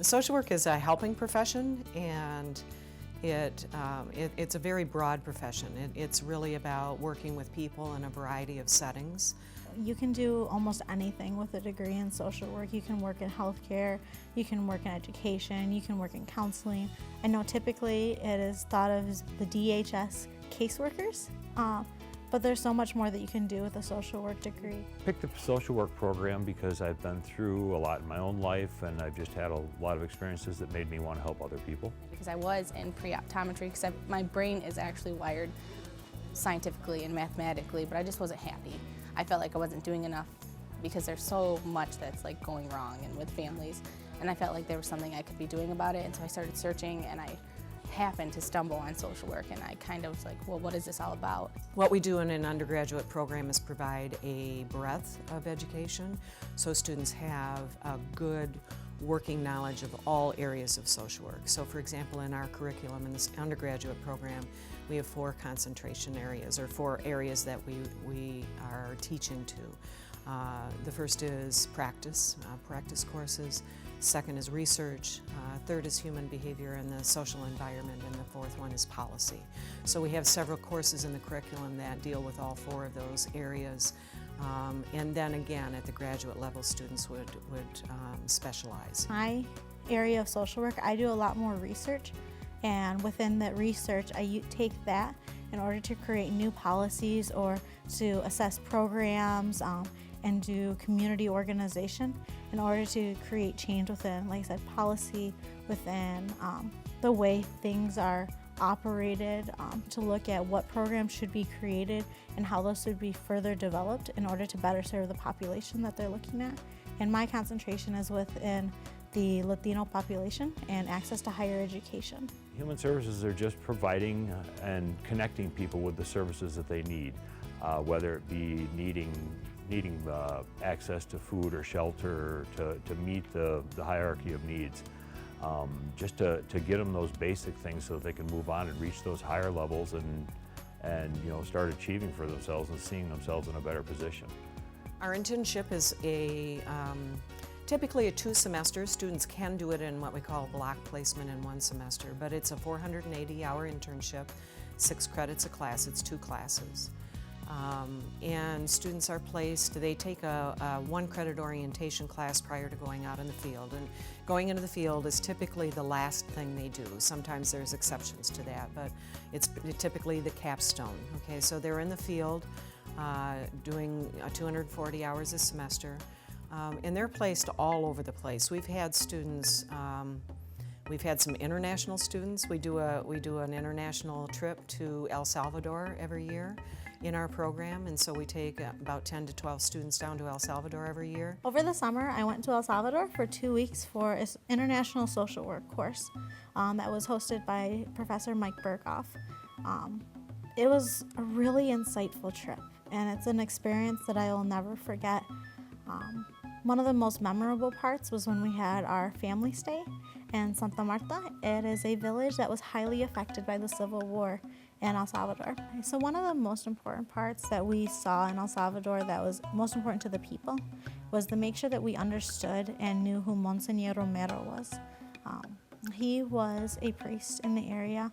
Social work is a helping profession, and it's a very broad profession. It's really about working with people in a variety of settings. You can do almost anything with a degree in social work. You can work in healthcare, you can work in education, you can work in counseling. I know typically it is thought of as the DHS caseworkers, but there's so much more that you can do with a social work degree. I picked up a social work program because I've been through a lot in my own life, and I've just had a lot of experiences that made me want to help other people. Because I was in pre-optometry, because my brain is actually wired scientifically and mathematically, but I just wasn't happy. I felt like I wasn't doing enough because there's so much that's like going wrong and with families, and I felt like there was something I could be doing about it, and so I started searching, and I happened to stumble on social work, and I kind of was like, well, what is this all about? What we do in an undergraduate program is provide a breadth of education, so students have a good working knowledge of all areas of social work. So for example, in our curriculum in this undergraduate program, we have 4 concentration areas, or 4 areas that we are teaching to. The first is practice courses. Second is research. Third is human behavior and the social environment, and the fourth one is policy. So we have several courses in the curriculum that deal with all 4 of those areas. And then again, at the graduate level, students would specialize. My area of social work, I do a lot more research, and within that research, I take that in order to create new policies or to assess programs and do community organization in order to create change within, like I said, policy within the way things are operated, to look at what programs should be created and how those should be further developed in order to better serve the population that they're looking at. And my concentration is within the Latino population and access to higher education. Human services are just providing and connecting people with the services that they need, whether it be needing access to food or shelter to meet the hierarchy of needs. Just to get them those basic things so that they can move on and reach those higher levels and start achieving for themselves and seeing themselves in a better position. Our internship is typically a 2 semesters. Students can do it in what we call block placement in 1 semester, but it's a 480-hour internship, 6 credits a class. It's 2 classes. And students are placed, they take a 1-credit orientation class prior to going out in the field. And going into the field is typically the last thing they do. Sometimes there's exceptions to that, but it's typically the capstone. Okay, so they're in the field doing 240 hours a semester, and they're placed all over the place. We've had students, we've had some international students. We do an international trip to El Salvador every year in our program, and so we take about 10 to 12 students down to El Salvador every year. Over the summer, I went to El Salvador for 2 weeks for an international social work course that was hosted by Professor Mike Berghoff. It was a really insightful trip, and it's an experience that I will never forget. One of the most memorable parts was when we had our family stay in Santa Marta. It is a village that was highly affected by the Civil War in El Salvador. So one of the most important parts that we saw in El Salvador that was most important to the people was to make sure that we understood and knew who Monsignor Romero was. He was a priest in the area,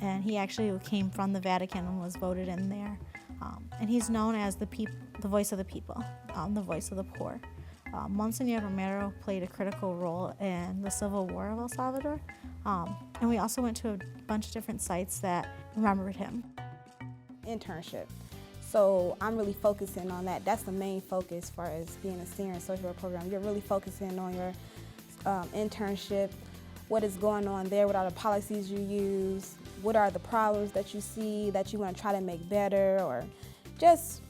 and he actually came from the Vatican and was voted in there. And he's known as the voice of the people, the voice of the poor. Monsignor Romero played a critical role in the Civil War of El Salvador, and we also went to a bunch of different sites that remembered him. Internship. So I'm really focusing on that. That's the main focus for us being a senior in social work program. You're really focusing on your internship, what is going on there, what are the policies you use, what are the problems that you see that you want to try to make better, or just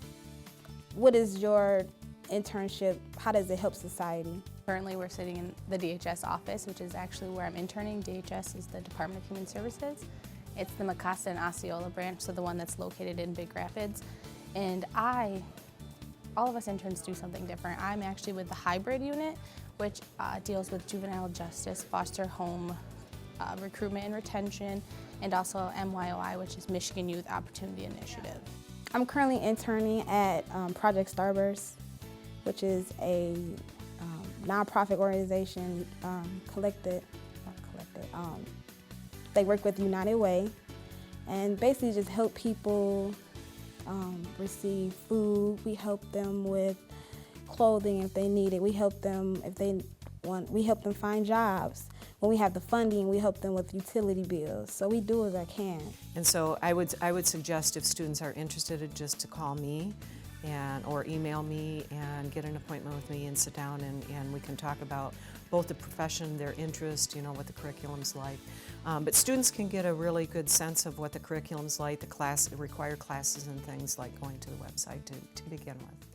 what is your internship, how does it help society? Currently we're sitting in the DHS office, which is actually where I'm interning. DHS is the Department of Human Services. It's the Mecosta and Osceola branch, so the one that's located in Big Rapids. And all of us interns do something different. I'm actually with the hybrid unit, which deals with juvenile justice, foster home, recruitment and retention, and also MYOI, which is Michigan Youth Opportunity Initiative. I'm currently interning at Project Starburst, which is a nonprofit organization, they work with United Way and basically just help people receive food. We help them with clothing if they need it. We help them if they want. We help them find jobs. When we have the funding, we help them with utility bills. So we do as I can. And so I would suggest if students are interested just to call me or email me and get an appointment with me and sit down and we can talk about both the profession, their interest, what the curriculum's like. But students can get a really good sense of what the curriculum's like, the required classes and things like going to the website to begin with.